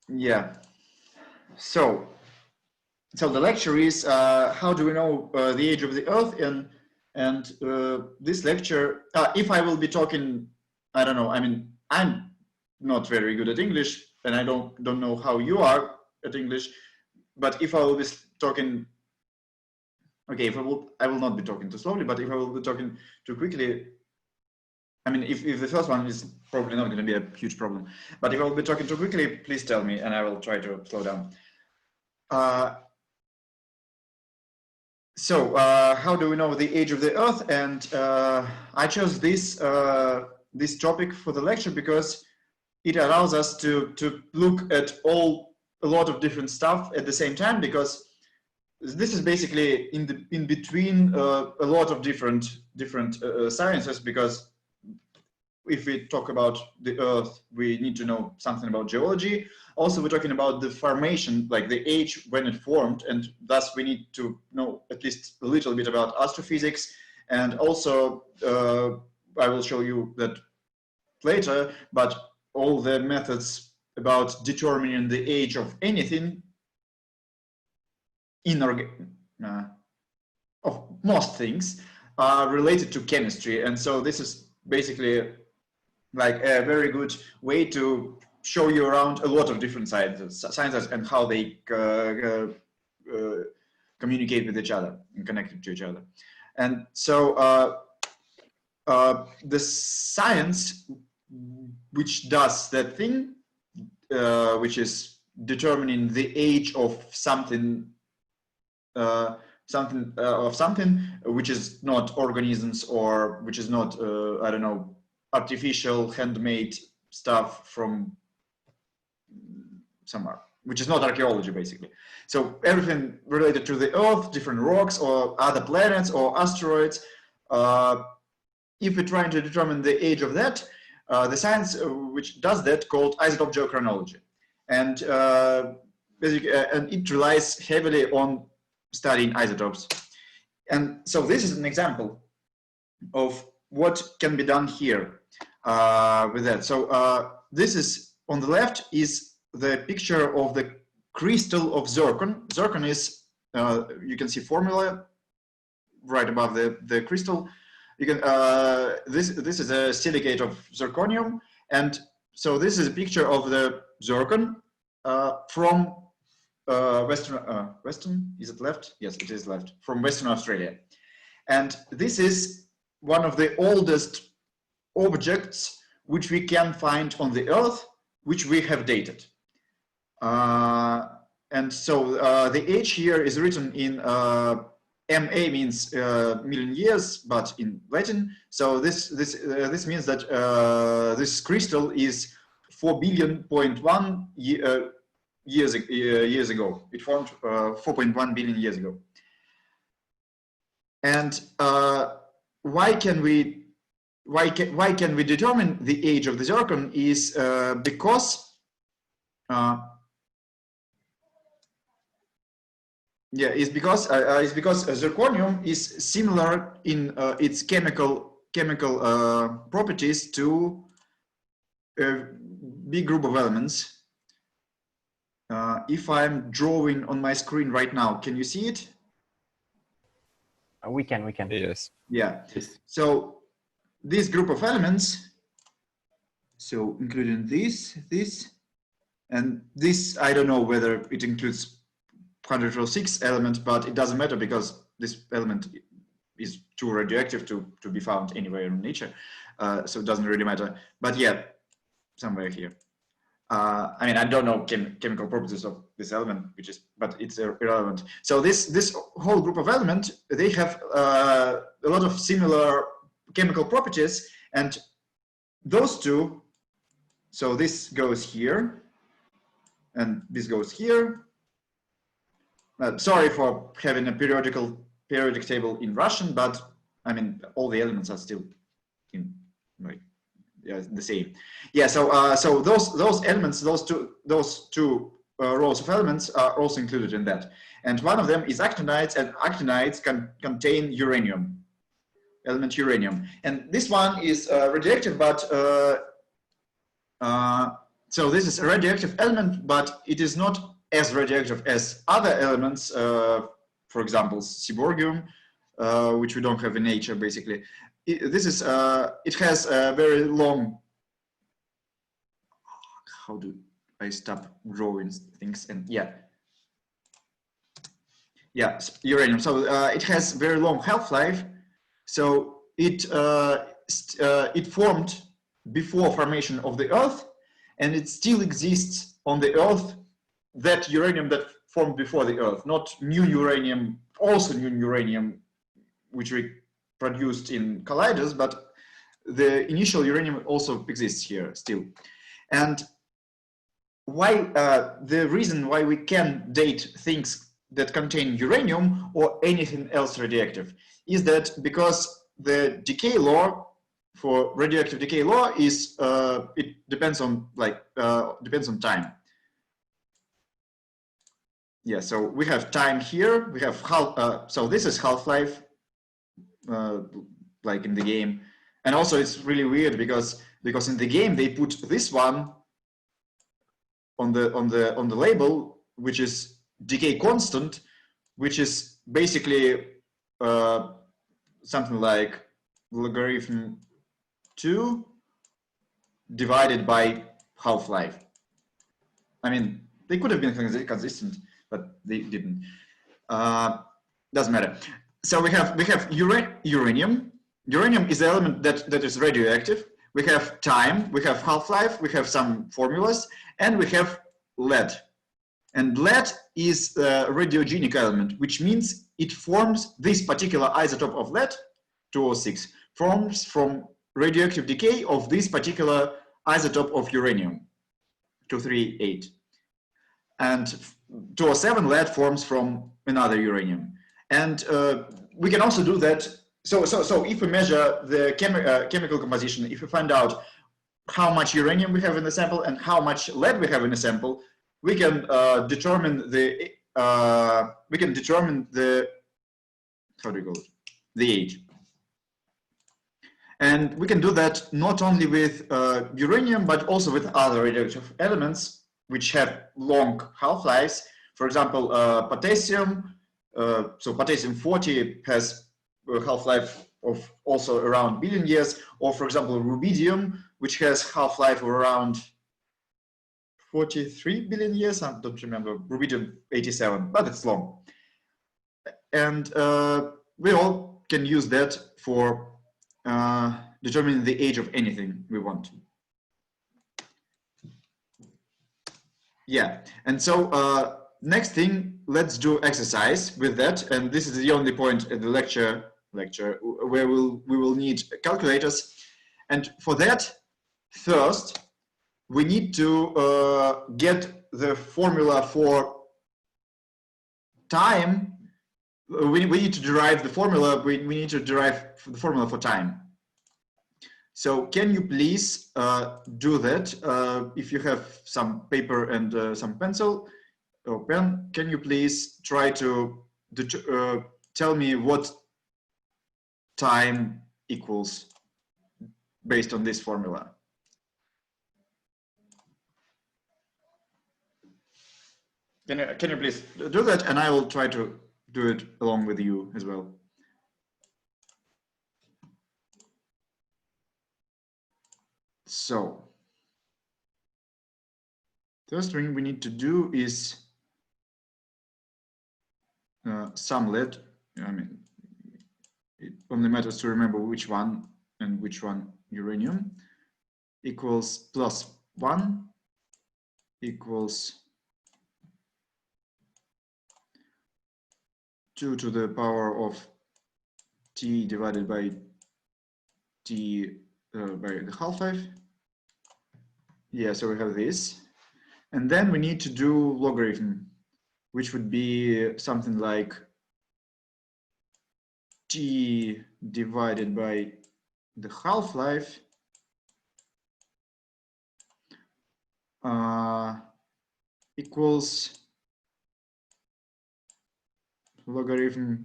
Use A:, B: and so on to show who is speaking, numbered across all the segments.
A: Yeah. So the lecture is how do we know the age of the Earth, and this lecture, if I will be talking, I don't know. I mean, I'm not very good at English, and I don't know how you are at English. But if I will be talking, okay, I will not be talking too slowly. But if I will be talking too quickly, I mean, if the first one is probably not going to be a huge problem. But if I will be talking too quickly, please tell me, and I will try to slow down. So how do we know the age of the Earth? And I chose this this topic for the lecture because it allows us to look at a lot of different stuff at the same time, because this is basically in between a lot of different sciences. Because if we talk about the Earth, we need to know something about geology. Also, we're talking about the formation, like the age when it formed, and thus we need to know at least a little bit about astrophysics. And also, I will show you that later, but all the methods about determining the age of anything of most things are related to chemistry. And so this is basically like a very good way to show you around a lot of different sciences and how they communicate with each other and connect to each other. And so the science which does that thing, which is determining the age of something, which is not organisms, or which is not I don't know, artificial handmade stuff from somewhere, which is not archaeology basically. So everything related to the Earth, different rocks or other planets or asteroids, if we're trying to determine the age of that, the science which does that called isotope geochronology, and it relies heavily on studying isotopes. And so this is an example of what can be done here with that. So this is, on the left is the picture of the crystal of zircon. Zircon is, you can see formula right above the crystal. You can this is a silicate of zirconium, and so this is a picture of the zircon from Western, is it left? Yes, it is left, from Western Australia. And this is one of the oldest objects which we can find on the Earth, which we have dated. And so the age here is written in MA means million years, but in Latin. So this means that this crystal is 4.1 billion years ago. It formed 4.1 billion years ago. And why can we determine the age of the zircon is because zirconium is similar in its chemical properties to a big group of elements. If I'm drawing on my screen right now, can you see it?
B: We can.
C: Yes.
A: Yeah. So this group of elements, so including this, and this, I don't know whether it includes 106 element, but it doesn't matter because this element is too radioactive to be found anywhere in nature. So it doesn't really matter. But yeah, somewhere here. I mean, I don't know chemical properties of this element, but it's irrelevant. So this whole group of elements, they have a lot of similar chemical properties, and those two. So this goes here, and this goes here. Sorry for having a periodic table in Russian, but I mean all the elements are still in like. Yeah, the same. Yeah, so those elements, those two rows of elements are also included in that. And one of them is actinides, and actinides can contain uranium. element uranium. And this one is radioactive, but so this is a radioactive element, but it is not as radioactive as other elements, for example, seaborgium, which we don't have in nature, basically. It has a very long, how do I stop drawing things? And yeah, uranium. So it has very long half-life. So it formed before formation of the Earth, and it still exists on the Earth. That uranium that formed before the Earth, not new uranium, also new uranium, which we produced in colliders, but the initial uranium also exists here still. And why the reason why we can date things that contain uranium or anything else radioactive is that because the decay law for radioactive decay law is it depends on depends on time. Yeah, so we have time here. We have so this is half-life, like in the game, and also it's really weird because in the game they put this one on the label, which is decay constant, which is basically something like logarithm 2 divided by half-life. I mean, they could have been consistent, but they didn't. Doesn't matter. So we have uranium. Uranium is the element that is radioactive. We have time, we have half-life, we have some formulas, and we have lead. And lead is a radiogenic element, which means it forms this particular isotope of lead, 206, forms from radioactive decay of this particular isotope of uranium, 238. And 207 lead forms from another uranium. And we can also do that. So if we measure the chemical composition, if we find out how much uranium we have in the sample and how much lead we have in the sample, we can determine the how do you call it, the age. And we can do that not only with uranium, but also with other radioactive elements which have long half-lives. For example, potassium. So potassium 40 has a half-life of also around 1 billion years. Or for example, rubidium, which has half-life of around 43 billion years. I don't remember. Rubidium 87, but it's long. And we all can use that for determining the age of anything we want. Yeah, and so next thing, let's do exercise with that. And this is the only point in the lecture where we will need calculators. And for that, first, we need to get the formula for time. We need to derive the formula. We need to derive the formula for time. So can you please do that? If you have some paper and some pencil or pen, can you please try to tell me what time equals based on this formula? Can you please do that, and I will try to do it along with you as well. So, first thing we need to do is sum lead. I mean, it only matters to remember which one and which one uranium equals +1 equals 2 to the power of T divided by T by the half-life. Yeah, so we have this. And then we need to do logarithm, which would be something like T divided by the half-life equals logarithm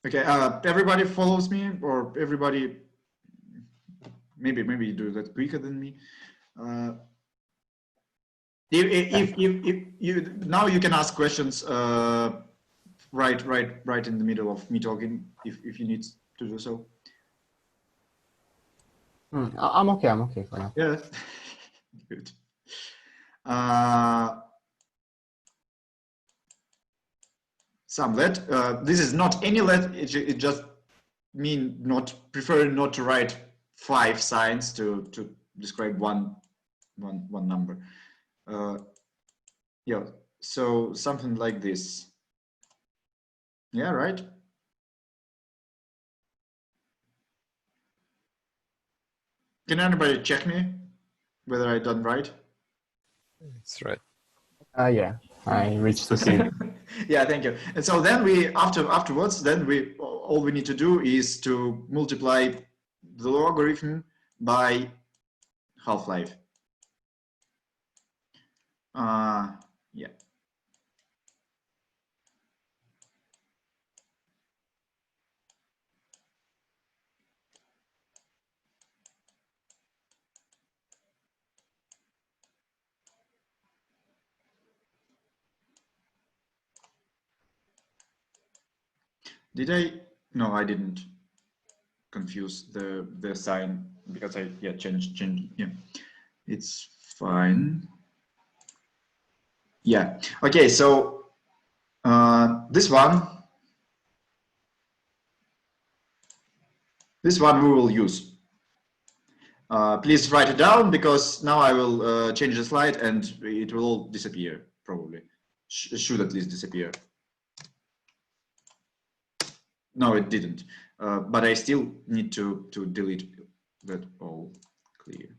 A: Okay, everybody follows me, or everybody, maybe you do that quicker than me. If you now you can ask questions right in the middle of me talking if you need to do so.
B: I'm okay for now.
A: Yeah, good. Some let. This is not any let. It just mean preferring not to write 5 signs to describe one number. Yeah. So something like this. Yeah. Right. Can anybody check me whether I done right?
C: It's right.
B: Yeah, I reached succeed.
A: Yeah, thank you. And so then we afterwards then all we need to do is to multiply the logarithm by half-life. Yeah. Did I? No, I didn't confuse the sign because I changed. Yeah, it's fine. Yeah. Okay. So this one we will use. Please write it down because now I will change the slide and it will all disappear probably. Should at least disappear. No, it didn't. But I still need to delete that all clear.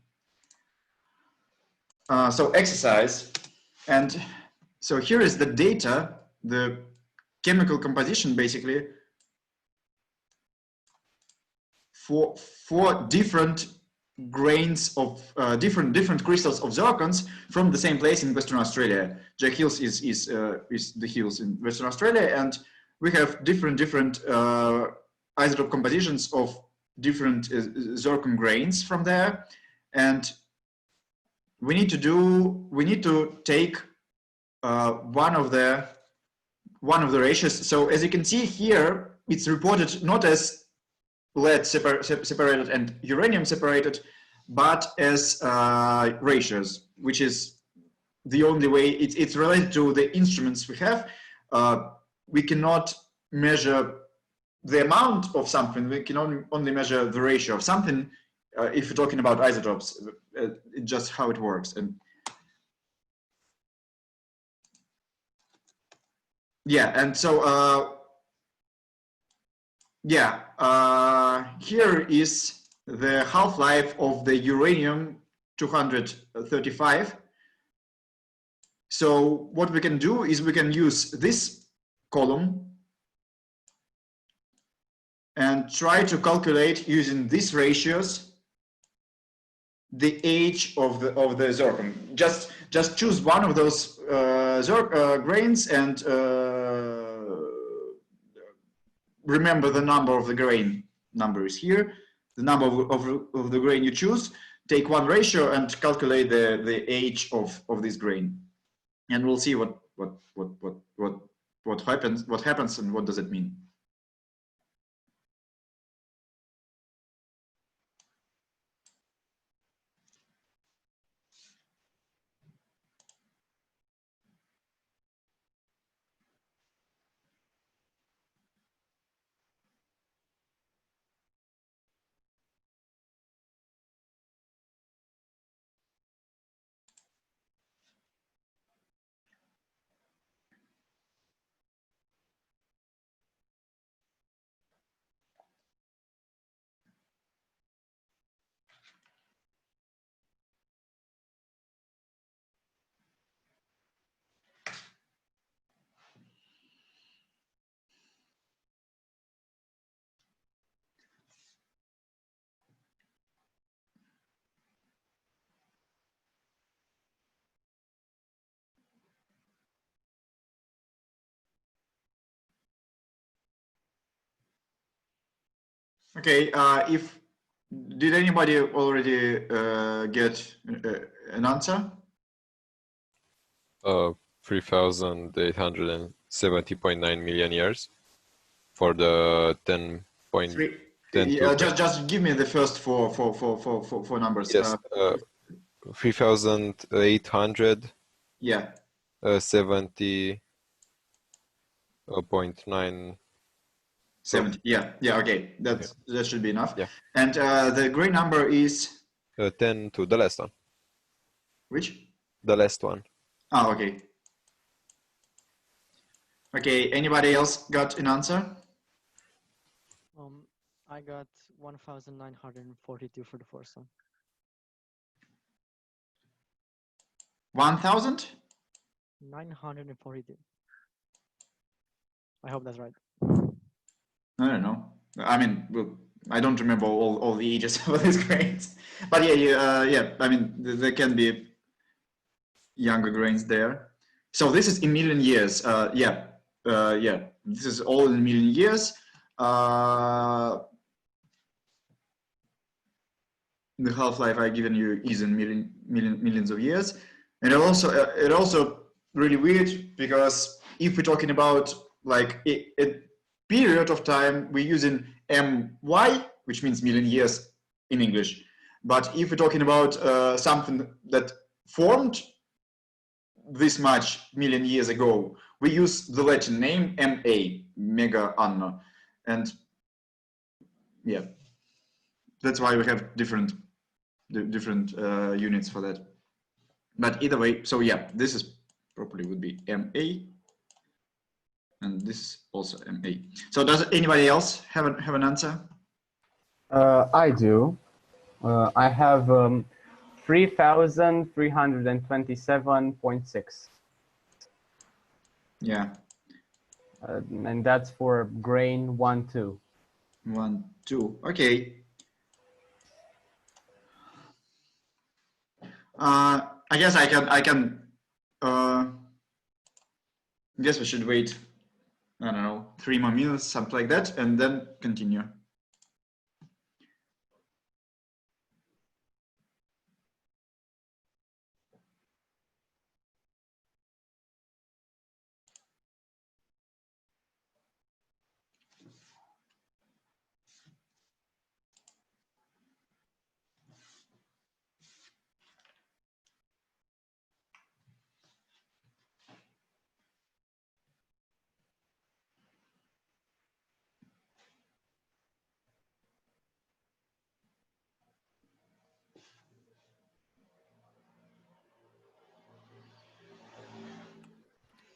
A: So exercise, and so here is the data, the chemical composition basically for 4 different grains of different crystals of zircons from the same place in Western Australia. Jack Hills is the hills in Western Australia, and we have different isotope compositions of different zircon grains from there, and we need to take one of the ratios. So as you can see here, it's reported not as lead separated and uranium separated, but as ratios, which is the only way. It's related to the instruments we have. We cannot measure the amount of something. We can only measure the ratio of something. If you're talking about isotopes, it's just how it works. And yeah, and so here is the half-life of the uranium-235. So what we can do is we can use this column and try to calculate using these ratios the age of the zircon. Just choose one of those grains and remember the number of the grain. Number is here. The number of the grain you choose. Take one ratio and calculate the age of this grain, and we'll see what happens and what does it mean. Okay, did anybody already get an answer?
C: 3,870.9 million years for the 10.10.
A: Just give me the first four numbers.
C: Yes, 3,870.9
A: Yeah. 70. Yeah. Okay. That should be enough.
C: Yeah.
A: And the gray number is
C: 10 to the last one.
A: which?
C: The last one.
A: Oh, okay. Okay. Anybody else got an answer?
D: I got 1,942 for the first one.
A: 1,000?
D: 942. I hope that's right.
A: I don't know. I mean, I don't remember all the ages of these grains, but yeah. I mean, there can be younger grains there. So this is in million years. Yeah. This is all in million years. The half-life I've given you is in millions of years, and it also really weird because if we're talking about like a period of time, we're using my, which means million years in English. But if we're talking about something that formed this much million years ago, we use the Latin name ma, mega anno, and yeah, that's why we have different units for that. But either way, so yeah, this is probably would be ma, and this also ma. So does anybody else have an answer?
B: I do. I have 3,327.6.
A: Yeah.
B: And that's for grain 1, 2.
A: 1, 2. Okay. I guess I can. Guess we should wait. I don't know, 3 more minutes, something like that, and then continue.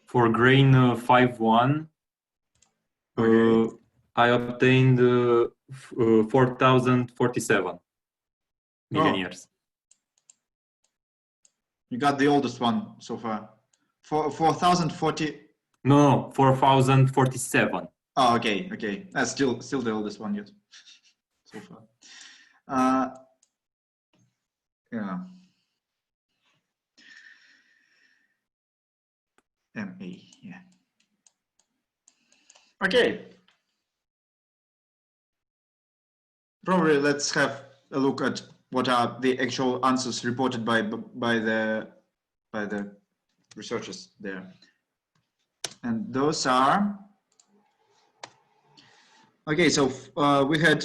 E: For grain 5.1,
A: Okay.
E: I obtained 4,047 million years.
A: You got the oldest one so far. 4,040.
E: No, 4,047.
A: Oh, okay. That's still the oldest one yet so far. Yeah. MA, yeah. Okay. Probably let's have a look at what are the actual answers reported by the researchers there. And those are, okay, so we had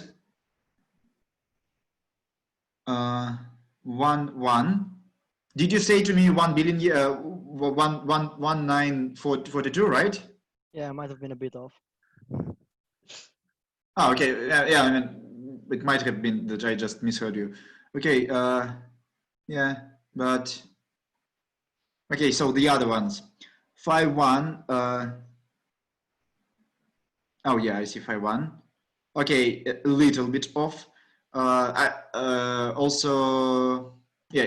A: 1. Did you say to me 1 billion 1942, right?
D: Yeah, I might have been a bit off.
A: Oh, okay. Yeah, I mean, it might have been that I just misheard you. Okay. Yeah, but okay. So the other ones, 5.1. Oh yeah, I see 5.1. Okay, a little bit off. Also, yeah.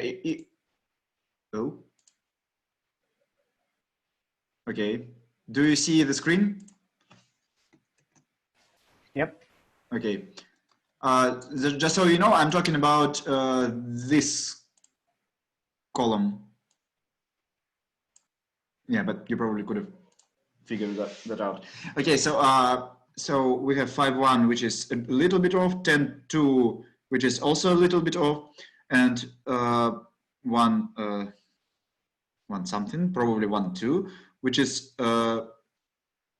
A: Oh. Okay. Do you see the screen?
B: Yep.
A: Okay. Just so you know, I'm talking about this column. Yeah, but you probably could have figured that out. Okay, so So we have 5.1, which is a little bit off, 10.2, which is also a little bit off, and 1 something, probably 1.2, which is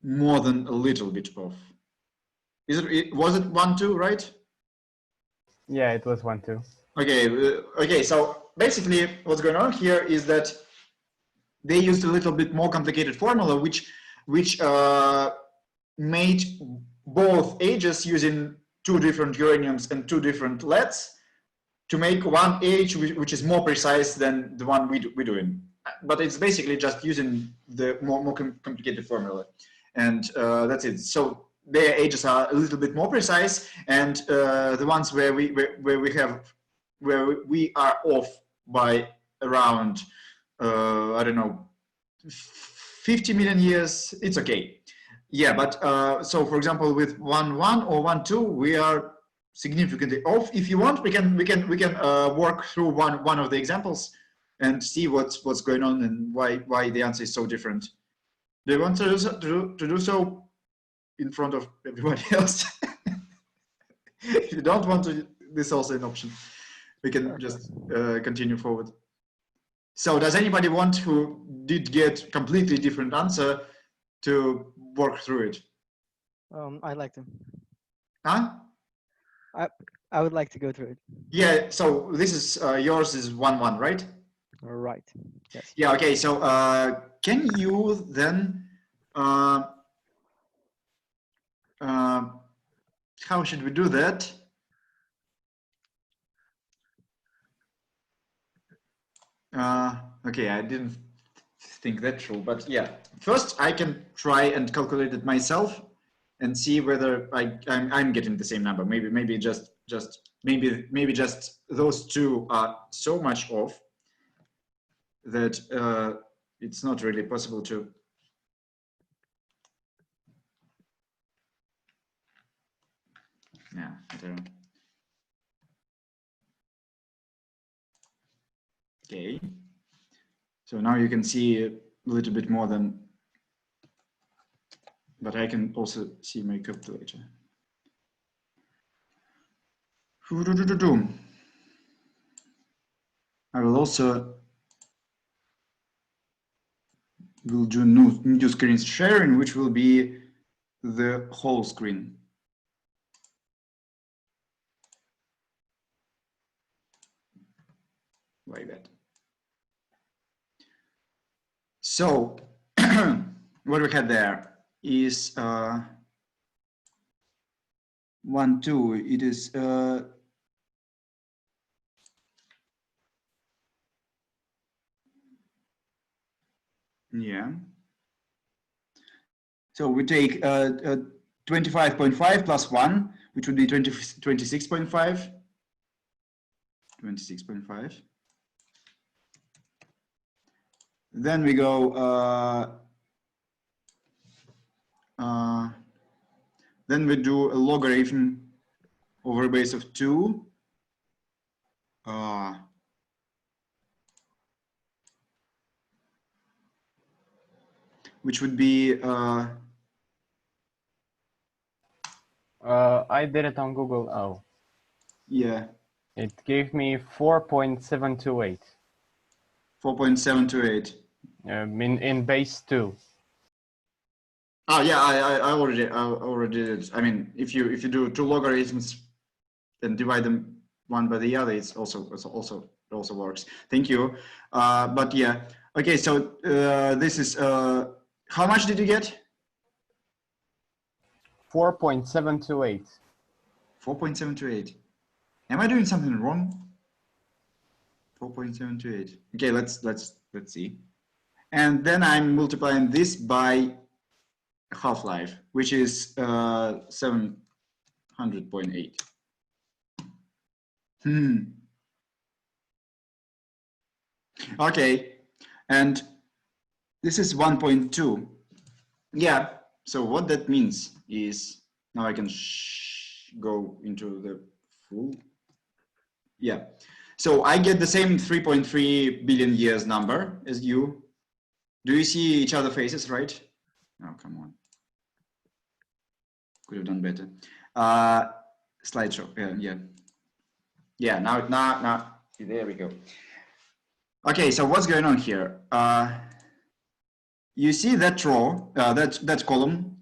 A: more than a little bit off. Was it 1.2, right?
B: Yeah, it was 1.2.
A: Okay, okay. So basically, what's going on here is that they used a little bit more complicated formula, which made both ages using 2 different uraniums and 2 different leads to make one age which is more precise than the one we're doing. But it's basically just using the more complicated formula, and that's it. So their ages are a little bit more precise, and the ones where we are off by around I don't know, 50 million years, it's okay. Yeah, but so for example, with 1.1 or 1.2, we are significantly off. If you want, we can work through one of the examples and see what's going on and why the answer is so different. Do you want to do so in front of everybody else? If you don't want to, this is also an option. We can just continue forward. So does anybody want who did get completely different answer to work through it?
D: I'd like to.
A: Huh?
D: I would like to go through it.
A: Yeah, so this is yours is 1.1, right?
D: All right. Yes.
A: Yeah, okay, so can you then how should we do that? Okay, I didn't think that through, but yeah. First, I can try and calculate it myself and see whether I'm getting the same number. Maybe just those two are so much off that it's not really possible to. Yeah, I don't know. Okay, so now you can see a little bit more than, but I can also see my calculator. I will also do new screen sharing, which will be the whole screen. Like that. So what we had there is 1.2. It is yeah. So we take 25.5 plus 1, which would be 26.5. 26.5. Then we go, then we do a logarithm over a base of 2. Which would be,
B: I did it on Google. Oh.
A: yeah.
B: It gave me 4.728.
A: 4.728.
B: In base 2.
A: Oh yeah, I already did it. I mean, if you do 2 logarithms and divide them one by the other, it also works. Thank you. But yeah, okay. So this is how much did you get?
B: 4.728.
A: 4.728. Am I doing something wrong? 4.728. Okay, let's see. And then I'm multiplying this by half-life, which is 700.8. Okay, and this is 1.2. Yeah, so what that means is, now I can go into the full. Yeah, so I get the same 3.3 billion years number as you. Do you see each other faces, right? Oh, come on. Could have done better. Slideshow. Yeah. Now. There we go. Okay. So what's going on here? You see that row, that column.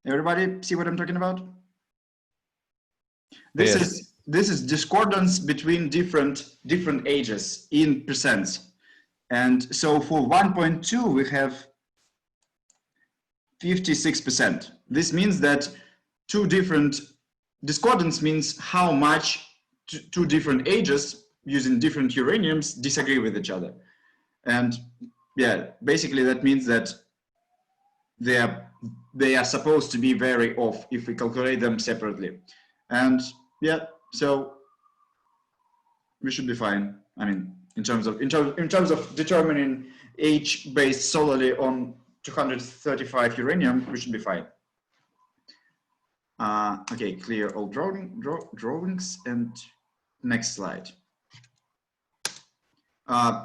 A: Everybody see what I'm talking about? This is discordance between different ages in percents. And so for 1.2 we have 56%. This means that two different discordance means how much two different ages using different uraniums disagree with each other. And yeah, basically that means that they are supposed to be very off if we calculate them separately. And yeah, so we should be fine. I mean, in terms of determining age based solely on 235 uranium, we should be fine. Okay, clear all drawings, and next slide.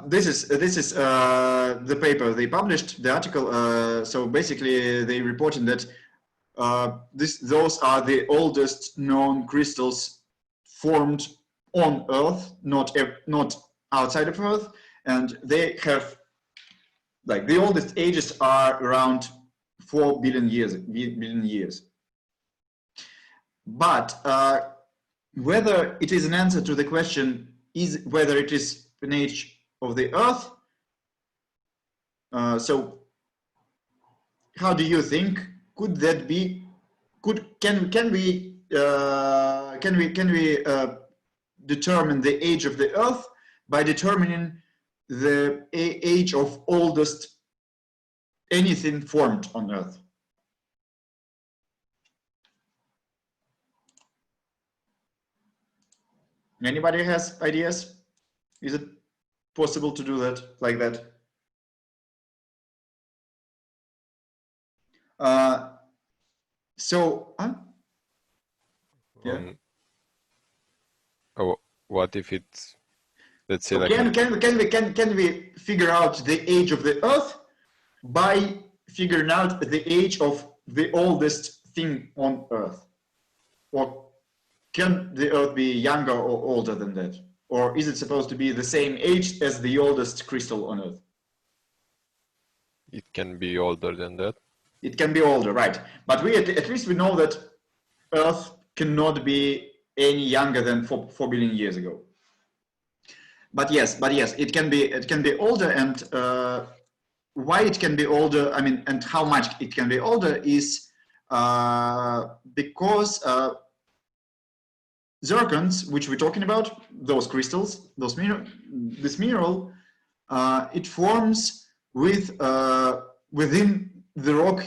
A: This is the paper they published, the article. So basically, they reported that those are the oldest known crystals formed on Earth, not outside of Earth, and they have, like, the oldest ages are around 4 billion years. But whether it is an answer to the question is whether it is an age of the Earth. So how do you think? Could that be? Can we determine the age of the Earth by determining the age of oldest anything formed on Earth? Anybody has ideas? Is it possible to do that like that? Yeah.
C: Oh, what if it's, let's say,
A: So
C: like
A: can we figure out the age of the Earth by figuring out the age of the oldest thing on Earth? Or can the Earth be younger or older than that? Or is it supposed to be the same age as the oldest crystal on Earth?
C: it can be older than that?
A: It can be older, right? But we at least we know that Earth cannot be any younger than 4 billion years ago. But yes, it can be older, and why it can be older, I mean, and how much it can be older is because zircons, which we're talking about, those crystals, this mineral, it forms within the rock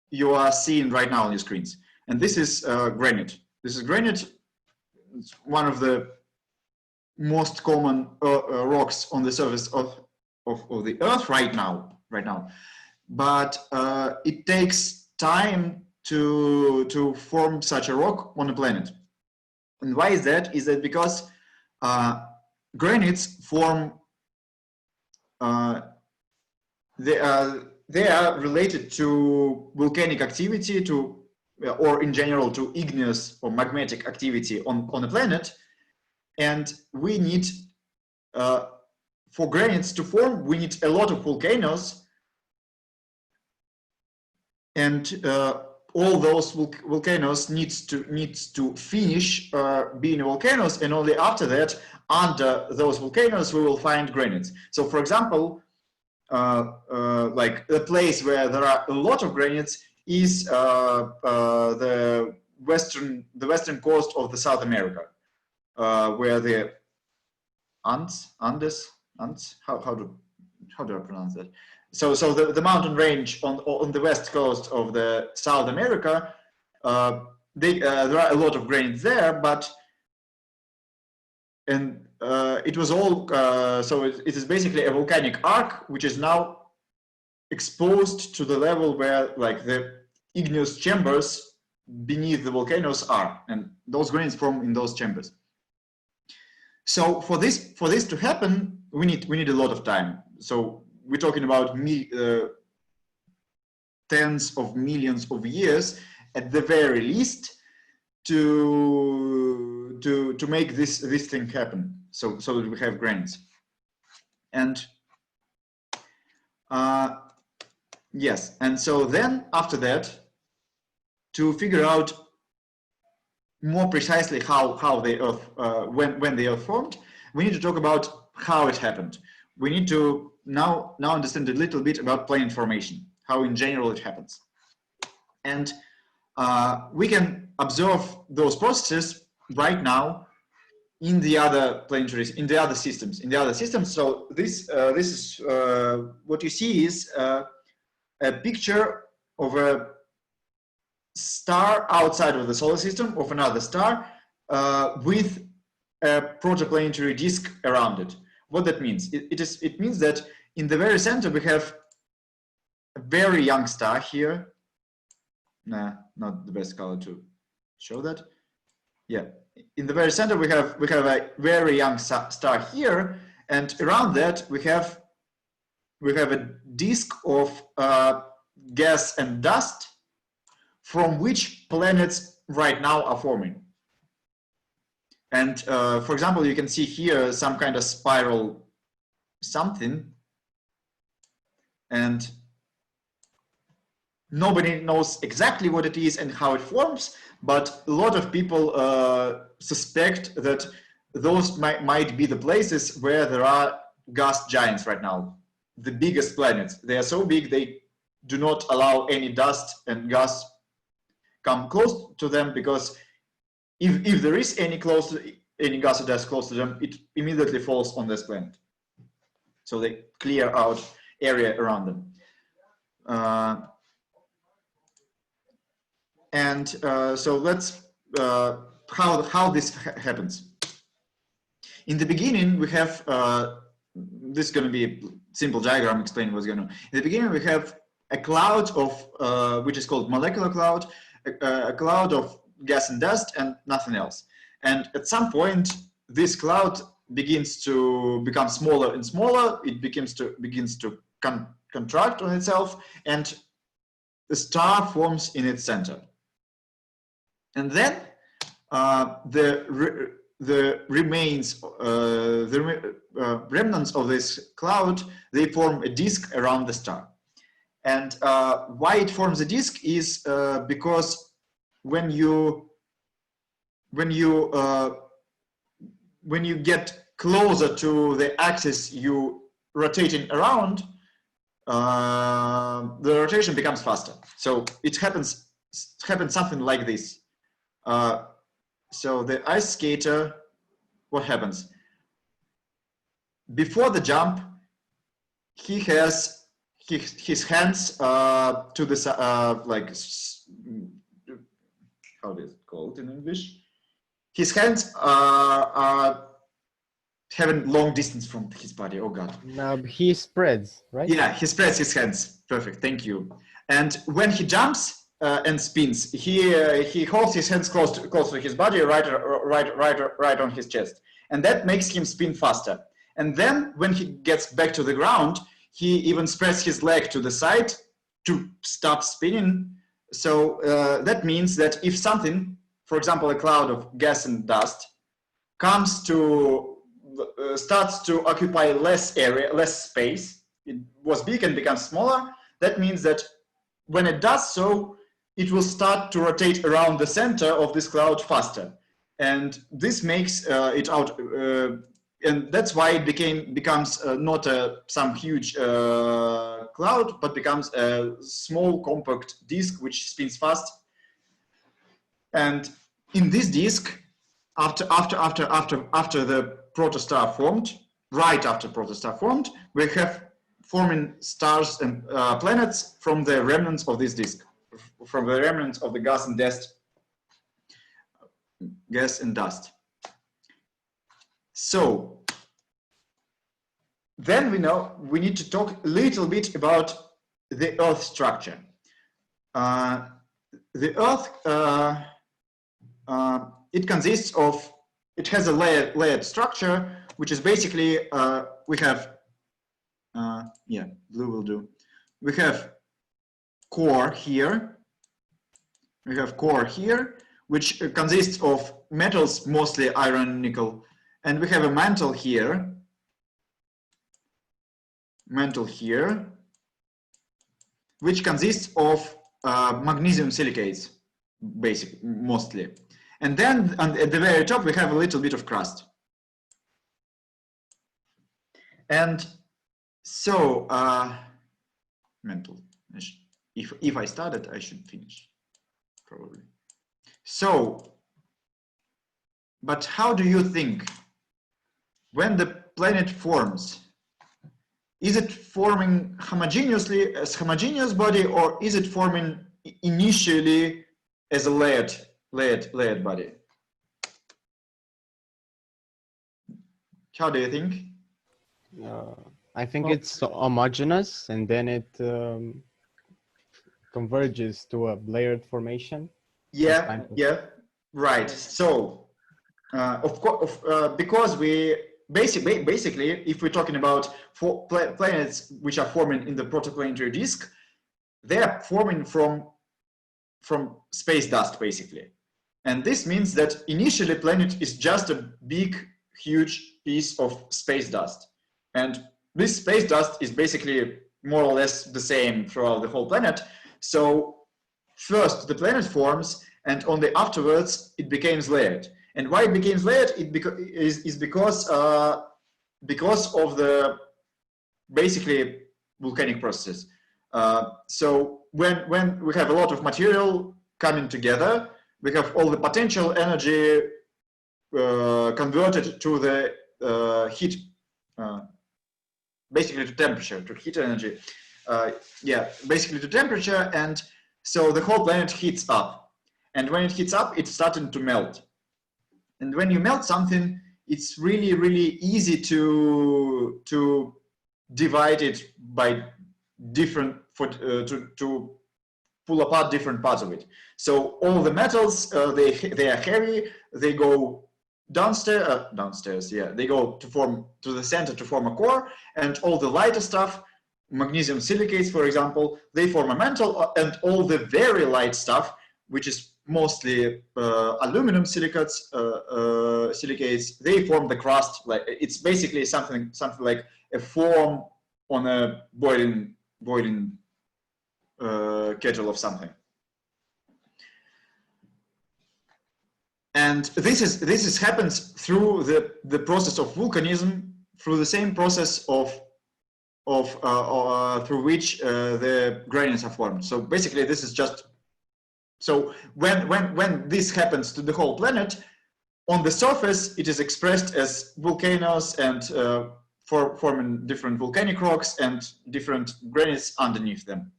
A: you are seeing right now on your screens. And this is granite. This is granite. It's one of the most common rocks on the surface of the Earth right now. But it takes time to form such a rock on a planet. And why is that? Is that because granites form, they are related to volcanic activity, or in general to igneous or magmatic activity on a planet. And we need, for granites to form, we need a lot of volcanoes, and all those volcanoes needs to finish being volcanoes, and only after that, under those volcanoes, we will find granites. So, for example, like a place where there are a lot of granites is the western coast of the South America, where the Andes, how do I pronounce that? So the mountain range on the west coast of the South America, there are a lot of granites there, it was all, so it is basically a volcanic arc, which is now exposed to the level where, like, the igneous chambers beneath the volcanoes are, and those granites form in those chambers. So for this to happen, we need a lot of time. So we're talking about tens of millions of years at the very least to make this thing happen, so that we have grains. And yes, and so then after that, to figure out more precisely how the Earth, when the Earth formed, we need to talk about how it happened. We need to now understand a little bit about planet formation, how in general it happens. And we can observe those processes right now in the other planetaries, in the other systems. So this is what you see is a picture of a star outside of the solar system, of another star, with a protoplanetary disk around it. What that means? It means that in the very center we have a very young star here. Nah, not the best color to show that. Yeah, in the very center we have a very young star here, and around that we have a disk of gas and dust, from which planets right now are forming. And for example, you can see here some kind of spiral something, and nobody knows exactly what it is and how it forms, but a lot of people suspect that those might be the places where there are gas giants right now, the biggest planets. They are so big they do not allow any dust and gas come close to them, because if there is any gas or dust close to them, it immediately falls on this planet. So they clear out area around them. So let's how this happens. In the beginning, we have this is going to be a simple diagram explaining what's going on. In the beginning, we have a cloud of which is called molecular cloud, a cloud of gas and dust, and nothing else. And at some point, this cloud begins to become smaller and smaller. It begins to contract on itself, and the star forms in its center. And then the remnants of this cloud, they form a disk around the star. And why it forms a disk is because when you get closer to the axis you rotating around, the rotation becomes faster. So it happens something like this. So the ice skater, what happens? Before the jump, he has his hands to the like, how is it called in English? His hands are having long distance from his body. Oh God.
B: Now he spreads, right?
A: Yeah, he spreads his hands. Perfect. Thank you. And when he jumps and spins, he holds his hands close to his body, right on his chest, and that makes him spin faster. And then when he gets back to the ground, he even spreads his leg to the side to stop spinning. So that means that if something, for example, a cloud of gas and dust, comes to starts to occupy less area, less space, it was big and becomes smaller, that means that when it does so, it will start to rotate around the center of this cloud faster. And this makes it out, and that's why it becomes not some huge cloud, but becomes a small compact disk which spins fast. And in this disk, after the protostar formed, right after protostar formed, we have forming stars and planets from the remnants of this disk, from the remnants of the gas and dust. So then we need to talk a little bit about the Earth structure. The Earth, it consists of, it has a layered structure, which is basically, we have, yeah, blue will do. We have core here. We have core here, which consists of metals, mostly iron and nickel. And we have a mantle here, which consists of magnesium silicates, mostly. And then at the very top, we have a little bit of crust. And so, mental, if I started, I should finish, probably. So, but how do you think, when the planet forms, is it forming homogeneously as homogeneous body, or is it forming initially as a layered body? How do you think?
B: I think it's homogeneous, and then it converges to a layered formation.
A: Yeah, yeah, right. So, of course, because we basically, if we're talking about planets which are forming in the protoplanetary disk, they are forming from space dust, basically. And this means that initially planet is just a big, huge piece of space dust. And this space dust is basically more or less the same throughout the whole planet. So first the planet forms, and only afterwards it becomes layered. And why it becomes layered? It is because of the basically volcanic processes. So when we have a lot of material coming together, we have all the potential energy converted to the heat, basically to temperature, to heat energy. Yeah, basically to temperature, and so the whole planet heats up. And when it heats up, it's starting to melt. And when you melt something, it's really, really easy to divide it by different, to pull apart different parts of it. So all the metals, they are heavy, they go downstairs, yeah, they go to the center to form a core, and all the lighter stuff, magnesium silicates, for example, they form a mantle, and all the very light stuff, which is mostly aluminum silicates, they form the crust. Like it's basically something like a foam on a boiling kettle of something. And this happens through the process of volcanism, through the same process through which the granites are formed. So basically, this is just so when this happens to the whole planet, on the surface it is expressed as volcanoes and forming different volcanic rocks and different granites underneath them.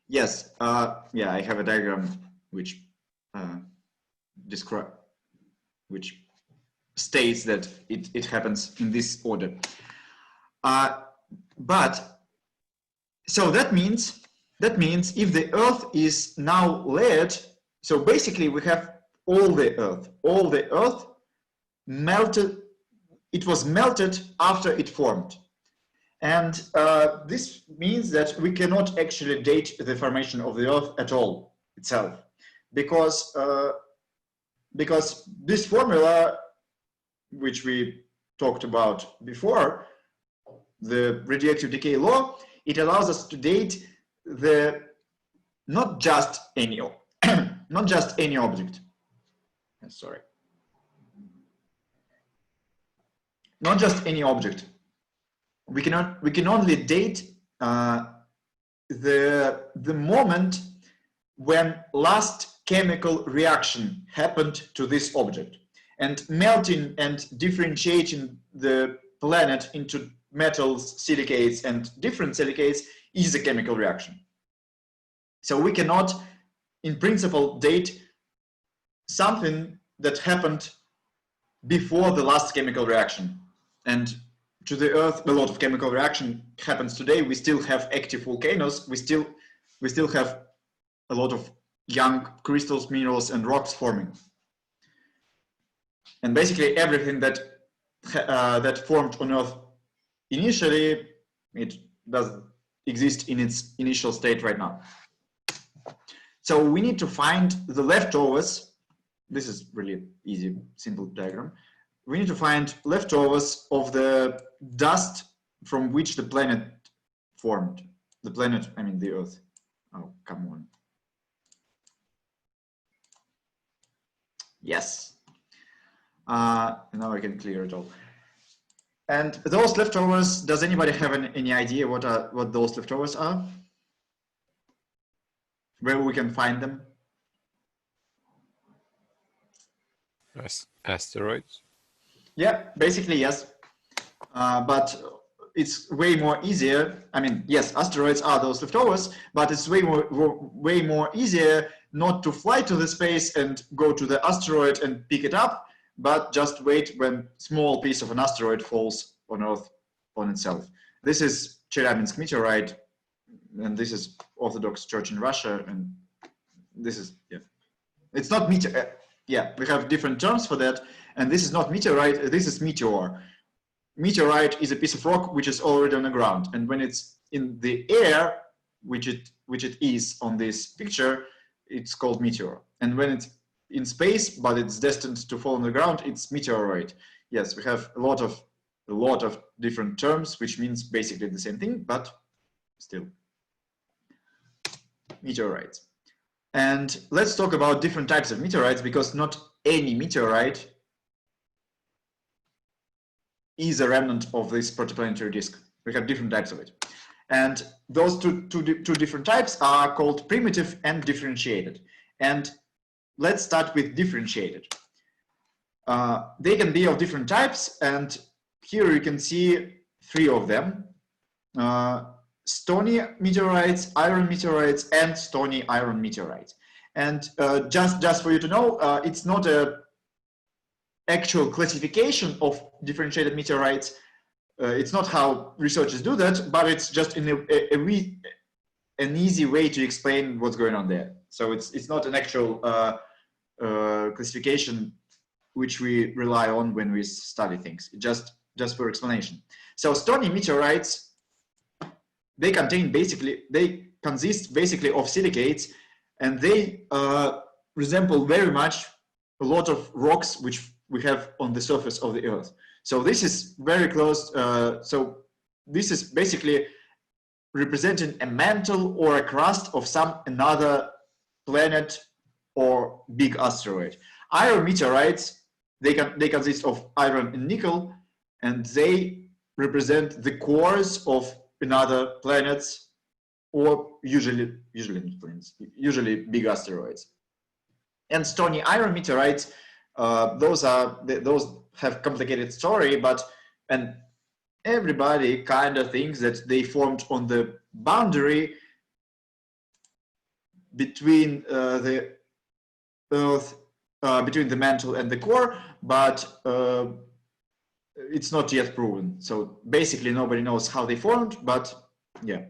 A: Yes, yeah, I have a diagram which which states that it happens in this order. But so that means if the Earth is now layered, so basically we have all the Earth melted. It was melted after it formed. And this means that we cannot actually date the formation of the Earth at all itself, because this formula, which we talked about before, the radioactive decay law, it allows us to date not just any object. Sorry, not just any object. We can only date the moment when last chemical reaction happened to this object, and melting and differentiating the planet into metals, silicates, and different silicates is a chemical reaction. So we cannot, in principle, date something that happened before the last chemical reaction. And to the Earth, a lot of chemical reaction happens today. We still have active volcanoes. We still have a lot of young crystals, minerals, and rocks forming. And basically everything that formed on Earth initially It doesn't exist in its initial state right now. So we need to find the leftovers. This is really easy, simple diagram. We need to find leftovers of the dust from which the planet formed. The planet, I mean the Earth. Oh, come on. Yes. Now I can clear it all. And those leftovers, does anybody have any idea what those leftovers are? Where we can find them?
C: Asteroids.
A: Yeah, basically yes. But it's way more easier. I mean, yes, asteroids are those leftovers, but it's way more easier not to fly to the space and go to the asteroid and pick it up, but just wait when small piece of an asteroid falls on Earth on itself. This is Chelyabinsk meteorite, and this is Orthodox Church in Russia, and this is, yeah. It's not meteor. Yeah, we have different terms for that, and this is not meteorite, this is meteor. Meteorite is a piece of rock which is already on the ground, and when it's in the air, which it is on this picture, it's called meteor. And when it's in space, but it's destined to fall on the ground, it's meteoroid. Yes, we have a lot of different terms, which means basically the same thing, but still. Meteorites. And let's talk about different types of meteorites, because not any meteorite is a remnant of this protoplanetary disk. We have different types of it. And those two different types are called primitive and differentiated. And let's start with differentiated. They can be of different types, and here you can see 3 of them. Stony meteorites, iron meteorites, and stony iron meteorites. And just for you to know, it's not a actual classification of differentiated meteorites. It's not how researchers do that, but it's just an easy way to explain what's going on there. So it's not an actual classification which we rely on when we study things. Just for explanation. So stony meteorites, they consist basically of silicates, and they resemble very much a lot of rocks which we have on the surface of the Earth. So this is very close. So this is basically representing a mantle or a crust of another planet or big asteroid. Iron meteorites, they consist of iron and nickel, and they represent the cores of another planets, or usually not planets, usually big asteroids. And stony iron meteorites, those have complicated story, and everybody kind of thinks that they formed on the boundary between the Earth, between the mantle and the core, but it's not yet proven. So basically nobody knows how they formed, but yeah,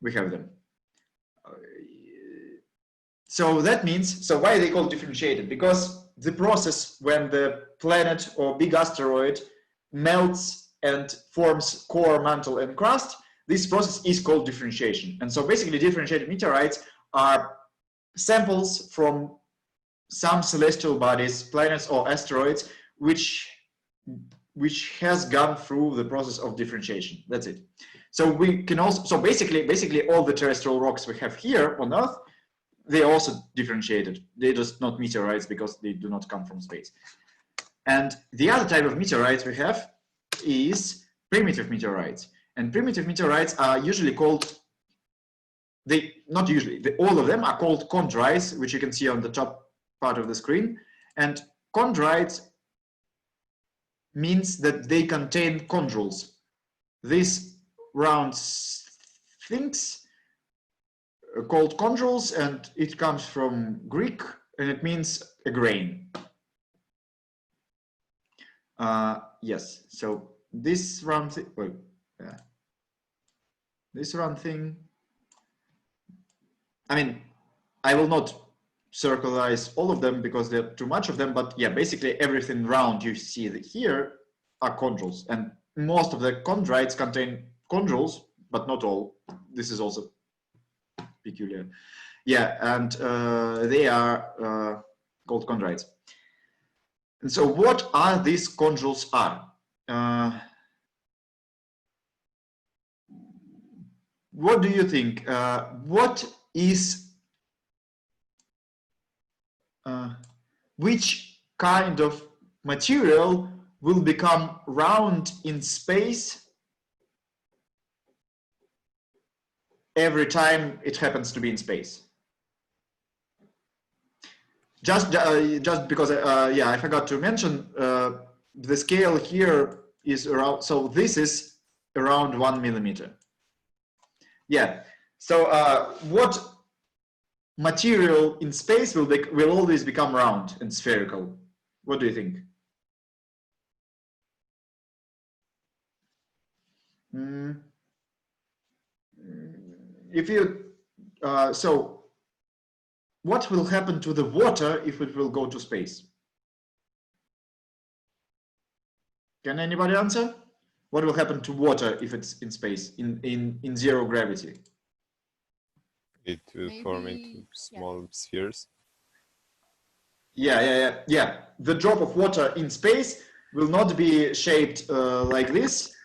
A: we have them. So that means, so why are they called differentiated? Because the process when the planet or big asteroid melts and forms core, mantle, and crust, this process is called differentiation. And so basically differentiated meteorites are samples from some celestial bodies, planets or asteroids, which has gone through the process of differentiation. That's it. So we can also, so basically all the terrestrial rocks we have here on Earth, they're also differentiated. They're just not meteorites because they do not come from space. And the other type of meteorites we have is primitive meteorites. And primitive meteorites are usually called, all of them are called chondrites, which you can see on the top part of the screen. And chondrites means that they contain chondrules. These round things are called chondrules, and it comes from Greek, and it means a grain. Yes, so this round thing, this round thing, I mean, I will not circularize all of them because there are too much of them, but yeah, basically everything round you see here are chondrules, and most of the chondrites contain chondrules, but not all. This is also peculiar. Yeah, and they are called chondrites. And so what are these chondrules are? What do you think? What is, which kind of material will become round in space every time it happens to be in space? Just because, yeah, I forgot to mention, the scale here is around, so this is around 1 millimeter. Yeah, so what material in space will always become round and spherical? What do you think? If you, so what will happen to the water if it will go to space? Can anybody answer? What will happen to water if it's in space, in zero gravity?
C: It will form into small spheres.
A: Yeah. The drop of water in space will not be shaped like this,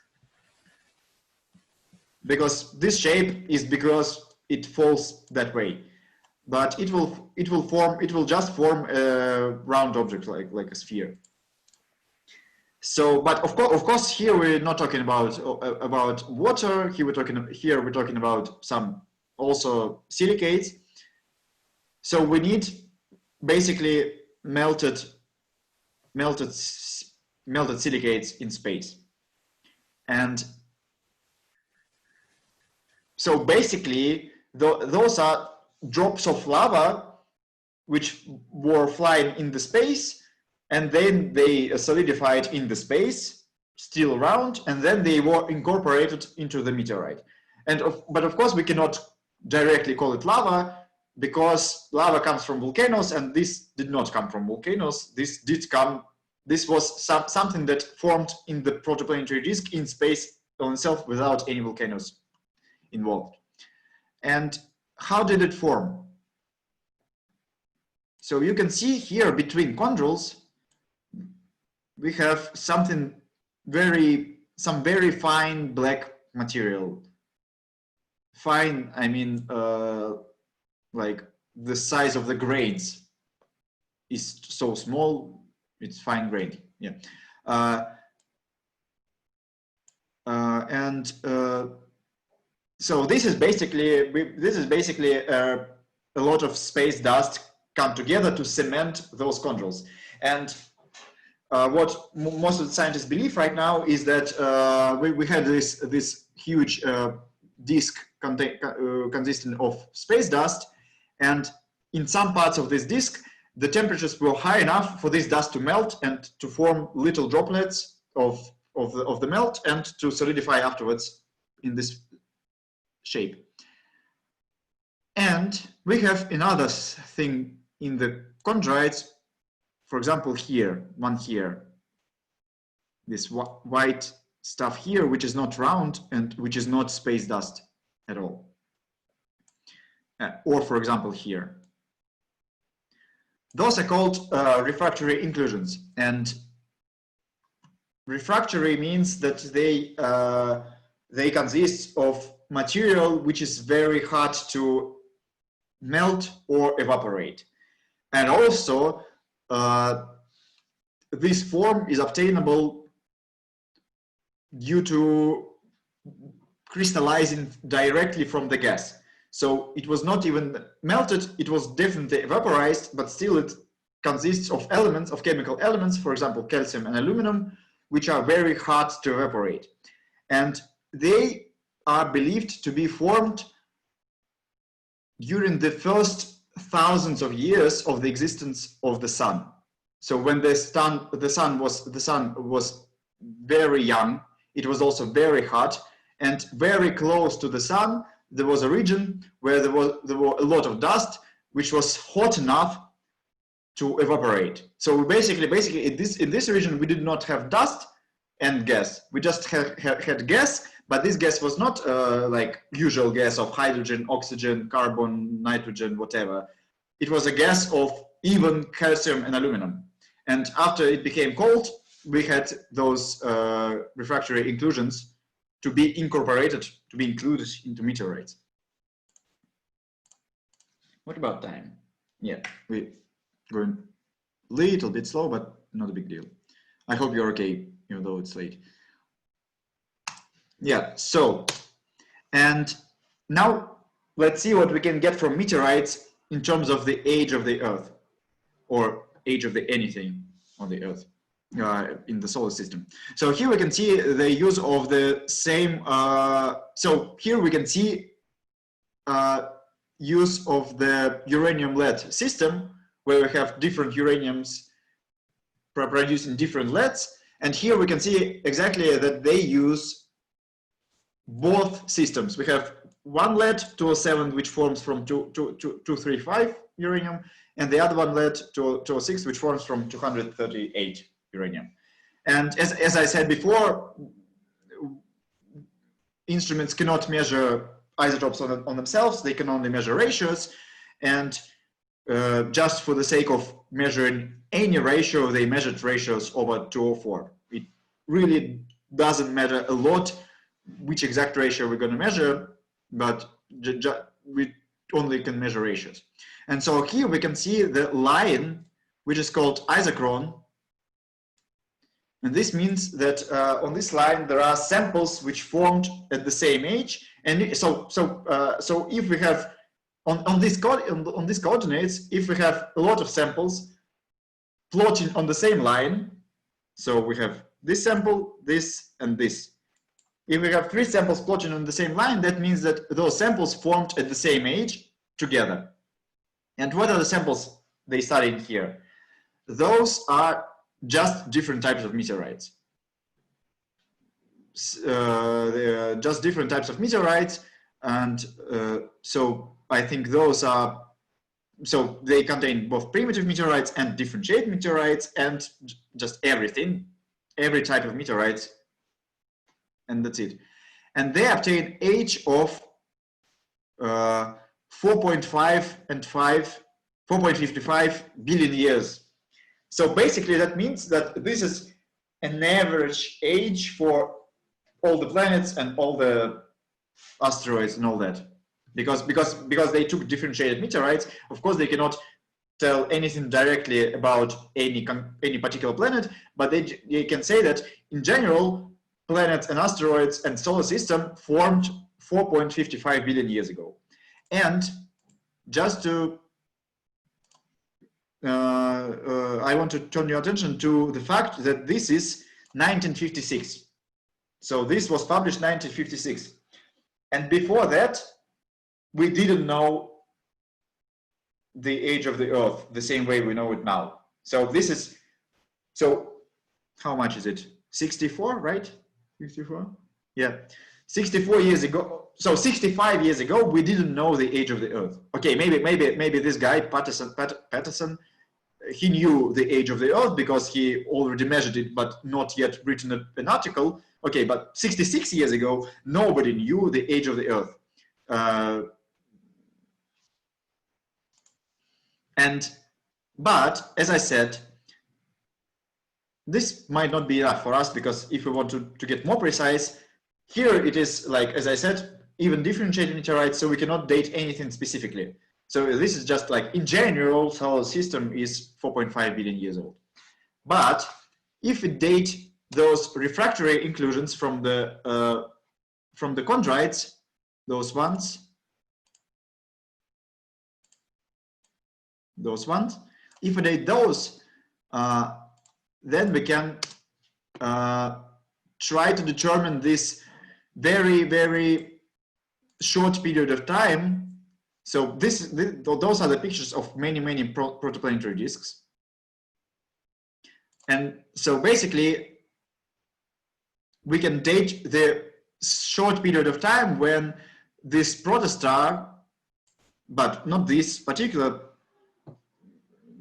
A: because this shape is because it falls that way. But it will just form a round object like a sphere. So, but of course, here we're not talking about water. Here we're talking about some also silicates. So we need basically melted silicates in space, and so basically those are drops of lava which were flying in the space, and then they solidified in the space, still around, and then they were incorporated into the meteorite. But of course we cannot directly call it lava, because lava comes from volcanoes, and this did not come from volcanoes. This was something that formed in the protoplanetary disk in space on itself without any volcanoes involved. And how did it form? So you can see here between chondrules, we have some very fine black material. Fine, I mean, like the size of the grains is so small, it's fine grained. Yeah. So this is basically a lot of space dust come together to cement those chondrules. And what most of the scientists believe right now is that we had this huge disk consisting of space dust, and in some parts of this disk, the temperatures were high enough for this dust to melt and to form little droplets of the melt and to solidify afterwards in this shape. And we have another thing in the chondrites, for example, one here, this white stuff here, which is not round and which is not space dust at all. Or for example, here. Those are called refractory inclusions. And refractory means that they consist of material which is very hard to melt or evaporate. And also, this form is obtainable due to crystallizing directly from the gas. So it was not even melted, it was definitely vaporized, but still it consists of elements, of chemical elements, for example, calcium and aluminum, which are very hard to evaporate. And they are believed to be formed during the first thousands of years of the existence of the sun. So when the sun was very young, it was also very hot, and very close to the sun there was a region where there were a lot of dust, which was hot enough to evaporate. So basically in this region we did not have dust and gas. We just had gas, But this gas was not like usual gas of hydrogen, oxygen, carbon, nitrogen, whatever. It was a gas of even calcium and aluminum. And after it became cold, we had those refractory inclusions to be incorporated, to be included into meteorites. What about time? Yeah, we're going a little bit slow, but not a big deal. I hope you're okay, even though it's late. Yeah, so, and now let's see what we can get from meteorites in terms of the age of the Earth, or age of the anything on the Earth in the solar system. So here we can see the use of the same, so here we can see use of the uranium-lead system, where we have different uraniums producing different leads. And here we can see exactly that they use both systems. We have one lead 207, which forms from 235 uranium, and the other one lead 206, which forms from 238 uranium. And as I said before, instruments cannot measure isotopes on themselves. They can only measure ratios. And just for the sake of measuring any ratio, they measured ratios over 204. It really doesn't matter a lot which exact ratio we're going to measure, but we only can measure ratios. And so here we can see the line, which is called isochron. And this means that on this line, there are samples which formed at the same age. And so if we have on these coordinates, if we have a lot of samples plotting on the same line, so we have this sample, this, and this. If we have 3 samples plotting on the same line, that means that those samples formed at the same age together. And what are the samples they studied here? Those are just different types of meteorites. They're just different types of meteorites. And so I think those are, so they contain both primitive meteorites and differentiated meteorites and just everything, every type of meteorites. And that's it. And they obtain age of 4.5 and 4.55 billion years. So basically that means that this is an average age for all the planets and all the asteroids and all that. Because they took differentiated meteorites, of course they cannot tell anything directly about any particular planet, but they can say that in general, planets and asteroids and solar system formed 4.55 billion years ago. And just to, I want to turn your attention to the fact that this is 1956. So this was published 1956. And before that, we didn't know the age of the Earth the same way we know it now. So this is, so how much is it? 64, right? 64? Yeah, 64 years ago. So 65 years ago, we didn't know the age of the Earth. Okay, maybe this guy, Patterson, he knew the age of the Earth because he already measured it, but not yet written an article. Okay, but 66 years ago, nobody knew the age of the Earth. But as I said, this might not be enough for us, because if we want to get more precise, here it is like, as I said, even differentiated meteorites, so we cannot date anything specifically. So this is just like, in general, solar system is 4.5 billion years old. But if we date those refractory inclusions from the chondrites, those ones, if we date those, then we can try to determine this very, very short period of time. So those are the pictures of many protoplanetary disks. And so basically, we can date the short period of time when this protostar, but not this particular,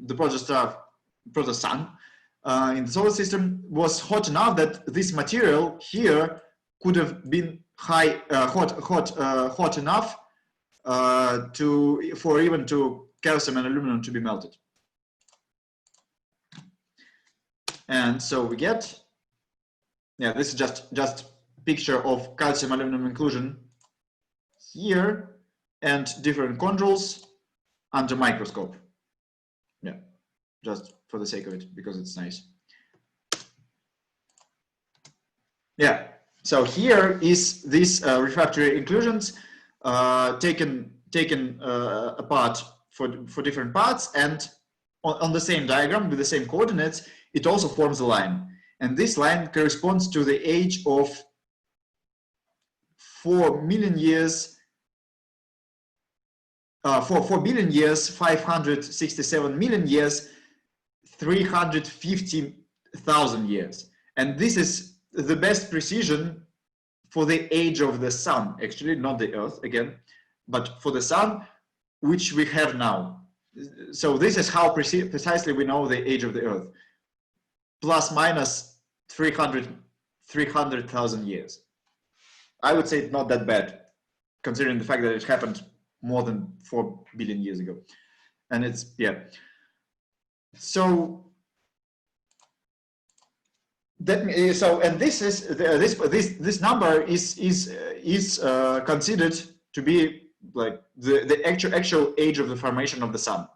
A: the protosun in the solar system was hot enough that this material here could have been hot enough for even to calcium and aluminum to be melted. And so we get, yeah, this is just picture of calcium aluminum inclusion here and different chondrules under microscope. Yeah, just for the sake of it, because it's nice. Yeah, so here is these refractory inclusions taken apart for different parts, and on the same diagram with the same coordinates, it also forms a line. And this line corresponds to the age of 4 million years, 4 billion years, 567 million years, 350,000 years. And this is the best precision for the age of the sun, actually, not the Earth again, but for the sun, which we have now. So this is how precisely we know the age of the Earth, plus minus 300,000 years. I would say it's not that bad, considering the fact that it happened more than 4 billion years ago. And it's, yeah. So and this is this number is considered to be like the actual age of the formation of the sun.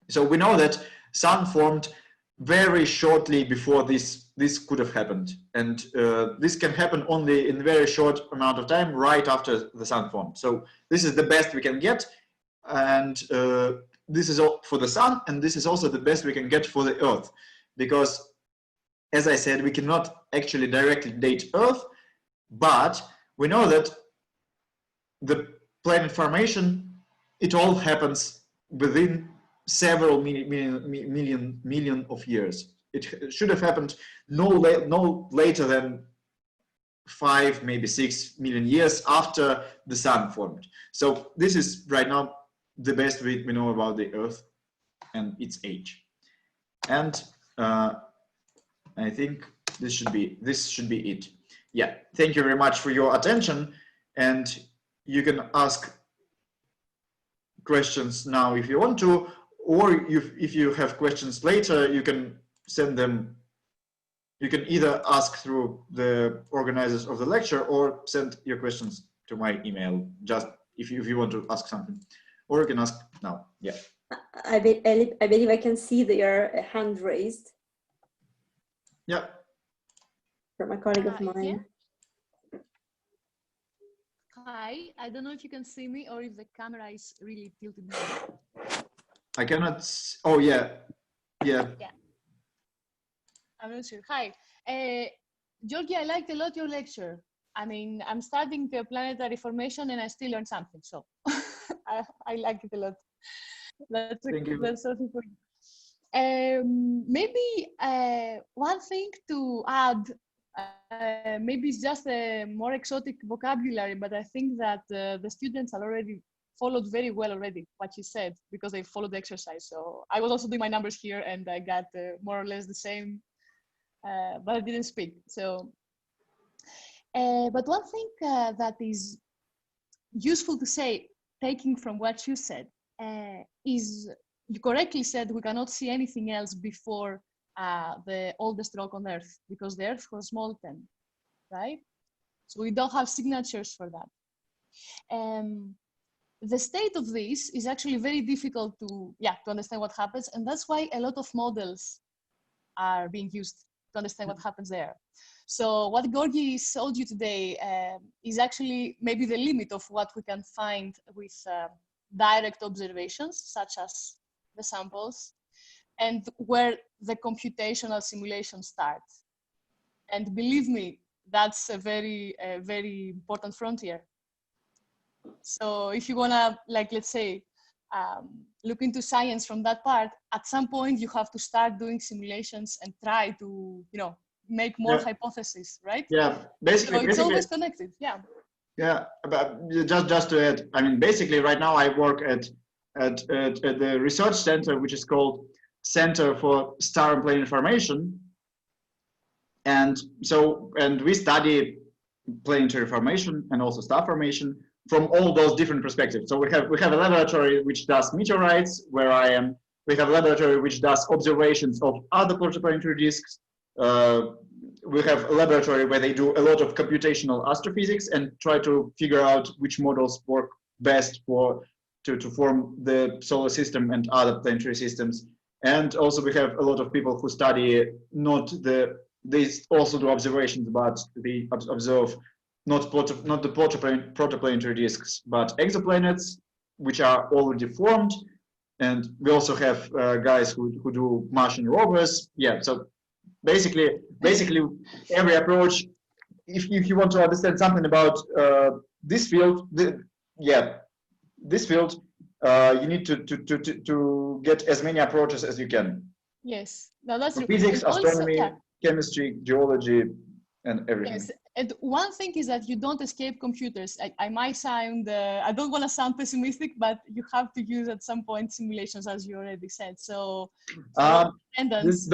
A: So we know that sun formed very shortly before this could have happened, and this can happen only in a very short amount of time right after the sun formed. So this is the best we can get, and this is all for the sun, and this is also the best we can get for the Earth, because as I said, we cannot actually directly date Earth, but we know that the planet formation, it all happens within several million of years. It should have happened no later than 5, maybe 6 million years after the sun formed. So this is right now the best we know about the Earth and its age. And I think this should be it. Yeah, thank you very much for your attention, and you can ask questions now if you want to, or if you have questions later, you can send them. You can either ask through the organizers of the lecture or send your questions to my email, just if you want to ask something, or you can ask now. Yeah.
F: I believe I can see your hand raised.
A: Yeah.
F: From a colleague of mine.
G: Yeah. Hi, I don't know if you can see me or if the camera is really tilted down.
A: I cannot. Oh yeah, yeah.
G: Yeah. I'm not sure. Hi, Georgy. I liked a lot your lecture. I mean, I'm studying the planetary formation, and I still learned something. So I like it a lot. That's something for you. Maybe one thing to add, maybe it's just a more exotic vocabulary, but I think that the students are already followed very well already what you said, because they followed the exercise. So I was also doing my numbers here, and I got more or less the same, but I didn't speak. So, but one thing that is useful to say, taking from what you said, is you correctly said we cannot see anything else before the oldest rock on Earth, because the Earth was molten, right? So we don't have signatures for that. The state of this is actually very difficult to understand what happens, and that's why a lot of models are being used to understand what happens there. So what Georgy showed you today is actually maybe the limit of what we can find with direct observations, such as the samples, and where the computational simulation starts. And believe me, that's a very important frontier. So if you wanna, like, let's say, look into science from that part, at some point you have to start doing simulations and try to, make more hypotheses, right?
A: Yeah, basically,
G: so it's always connected. Yeah.
A: Yeah, but just to add, I mean, basically, right now I work at the research center, which is called Center for Star and Planet Formation, and we study planetary formation and also star formation from all those different perspectives. So we have a laboratory which does meteorites, where I am. We have a laboratory which does observations of other protoplanetary disks. We have a laboratory where they do a lot of computational astrophysics and try to figure out which models work best to form the solar system and other planetary systems. And also we have a lot of people who study they also do observations, but they observe not the protoplanetary disks, but exoplanets, which are already formed. And we also have guys who do Martian rovers. Yeah, so basically every approach, if you want to understand something about this field, this field, you need to get as many approaches as you can.
G: Yes, no, that's true.
A: Physics,
G: And
A: astronomy,
G: also,
A: chemistry, geology, and everything.
G: yes, and one thing is that you don't escape computers. I might sound, I don't want to sound pessimistic, but you have to use at some point simulations, as you already said. So
A: those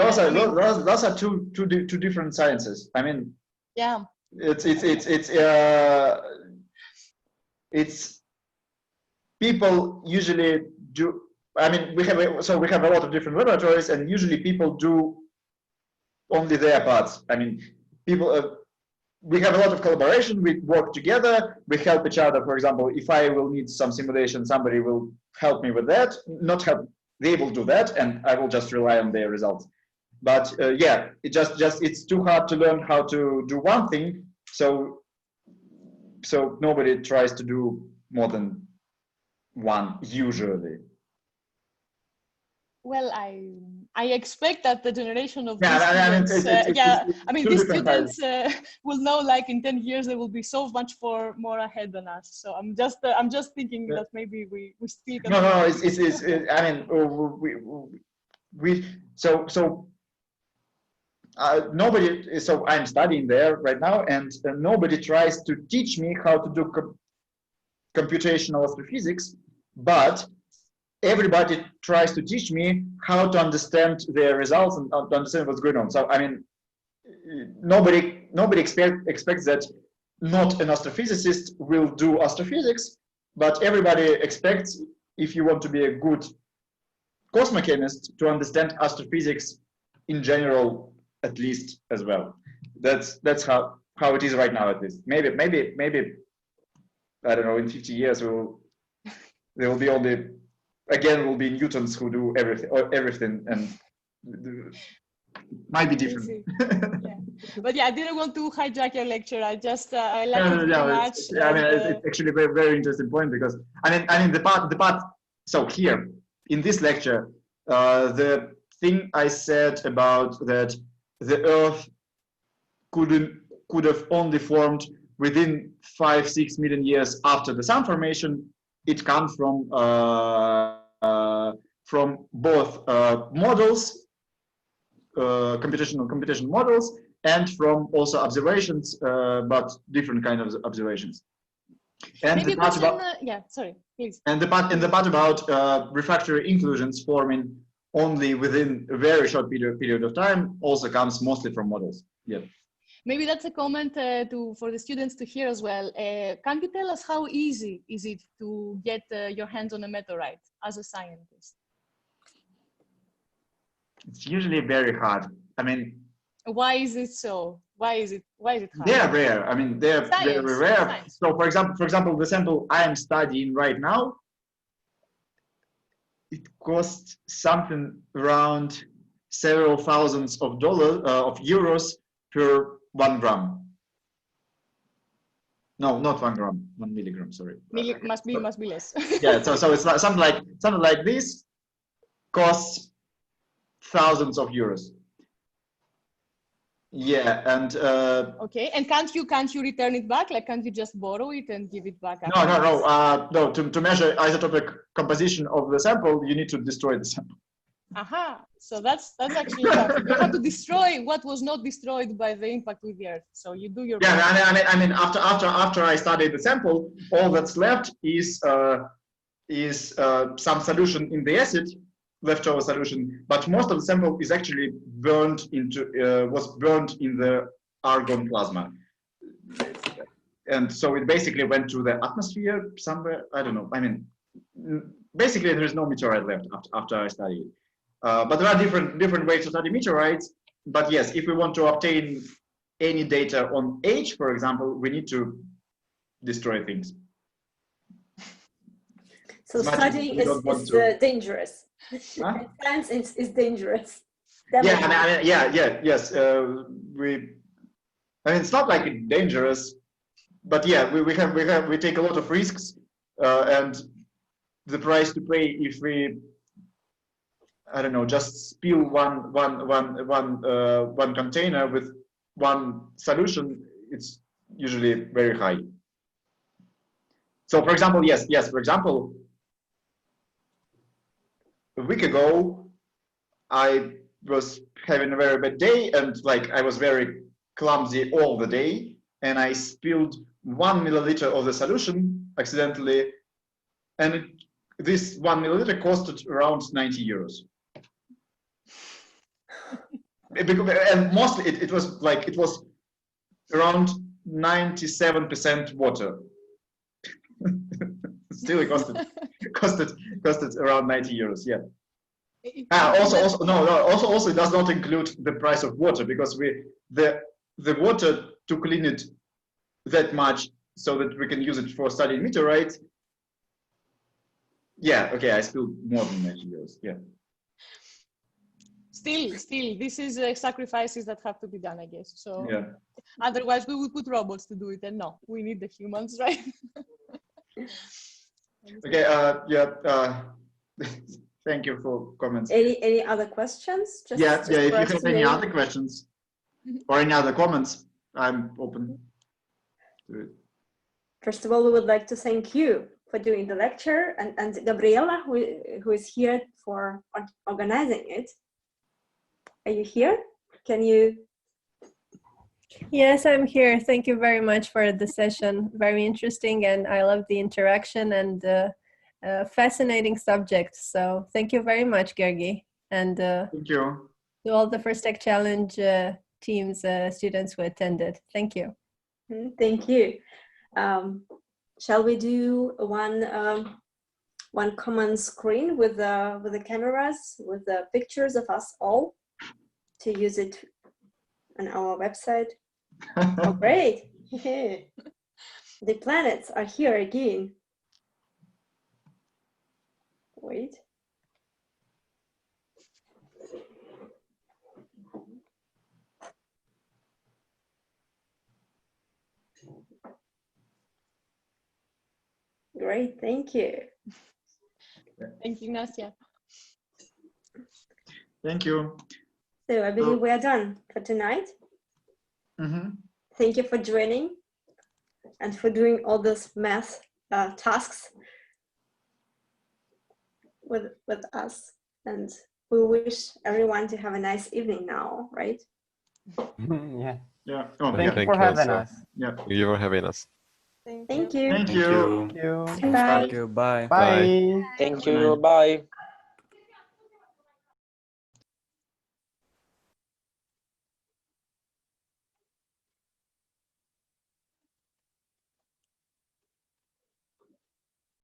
A: are two different sciences. I mean,
G: yeah,
A: it's people usually do. I mean, we have a lot of different laboratories, and usually people do only their parts. I mean, people. We have a lot of collaboration. We work together. We help each other. For example, if I will need some simulation, somebody will help me with that. Not help. They will do that, and I will just rely on their results. But yeah, it's too hard to learn how to do one thing. So nobody tries to do more than one usually.
G: well, I expect that the generation of
A: Yeah,
G: these students,
A: I mean,
G: these students will know, like in 10 years, they will be so much more ahead than us. So I'm just thinking that maybe we still can.
A: No, it's I mean, nobody. So I'm studying there right now, and nobody tries to teach me how to do computational astrophysics, but everybody tries to teach me how to understand their results and to understand what's going on. So I mean, nobody expects that not an astrophysicist will do astrophysics, but everybody expects, if you want to be a good cosmochemist, to understand astrophysics in general, at least as well. That's how it is right now, at least. Maybe I don't know, in 50 years there will be only will be Newtons who do everything, and might be different.
G: Yeah. But yeah, I didn't want to hijack your lecture. I just I like it very much.
A: I mean, it's actually a very, very interesting point, because I mean the part. So here in this lecture, the thing I said about that the Earth could have only formed within 5-6 million years after the Sun formation. It comes from both models, computational models, and from also observations, but different kind of observations. And
G: maybe
A: the part about
G: yeah, sorry, please.
A: And the part about refractory inclusions forming only within a very short period of time also comes mostly from models. Yeah.
G: Maybe that's a comment for the students to hear as well. Can you tell us how easy is it to get your hands on a meteorite as a scientist?
A: It's usually very hard. I mean,
G: why is it so? Why is it hard?
A: They are rare. I mean, they're rare.
G: Science.
A: So, for example, the sample I am studying right now, it costs something around several thousands of euros per 1 gram. No, not 1 gram, 1 milligram. Sorry.
G: Must be less.
A: Yeah. So it's like something like this costs thousands of euros. Yeah, and
G: okay. And can't you return it back? Like, can't you just borrow it and give it back?
A: No. To measure isotopic composition of the sample, you need to destroy the sample.
G: Aha. So that's actually you have to destroy what was not destroyed by the impact with the Earth. So you do your
A: I mean after I studied the sample, all that's left is some solution in the acid, leftover solution, but most of the sample is actually was burned in the argon plasma. and so it basically went to the atmosphere somewhere. I don't know. I mean, basically there is no meteorite left after I studied it. But there are different ways to study meteorites. But yes, if we want to obtain any data on age, for example, we need to destroy things.
F: So studying is dangerous.
A: Huh?
F: Science is dangerous.
A: Yeah, yes. I mean, it's not like it's dangerous, but yeah, we take a lot of risks, and the price to pay if we, I don't know, just spill one container with one solution, it's usually very high. So, for example, yes. For example, a week ago, I was having a very bad day, and like I was very clumsy all the day, and I spilled 1 milliliter of the solution accidentally, and this 1 milliliter costed around 90 euros. And mostly it was like, it was around 97% water. Still it costed around 90 euros, yeah. Also it does not include the price of water, because the water to clean it that much so that we can use it for studying meteorites. Yeah, okay, I spilled more than 90 euros, yeah.
G: Still, this is sacrifices that have to be done, I guess. So
A: Yeah.
G: otherwise we would put robots to do it, and no, we need the humans, right?
A: Okay, thank you for comments.
F: Any other questions?
A: If you have any other questions or any other comments, I'm open to it.
F: First of all, we would like to thank you for doing the lecture, and Gabriela, who is here for organizing it. Are you here? Can you?
H: Yes, I'm here. Thank you very much for the session. Very interesting, and I love the interaction and fascinating subject. So thank you very much, Georgy, and
A: Thank you.
H: to all the First Tech Challenge teams, students who attended. Thank you.
F: Thank you. Shall we do one common screen with the cameras, with the pictures of us all, to use it on our website? Oh, great. The planets are here again. Wait. Great, thank you.
G: Thank you, Nastia.
A: Thank you.
F: So I believe we are done for tonight. Thank you for joining and for doing all those math tasks with us. And we wish everyone to have a nice evening now, right?
B: Yeah.
A: Yeah. Oh,
B: Thank
A: yeah.
B: you for having
C: also.
B: us.
A: Yeah.
C: Thank you for having us.
F: Thank you.
A: Thank you.
B: Thank you.
F: Bye.
I: Thank you. Bye.
B: Bye.
J: Thank you. Bye.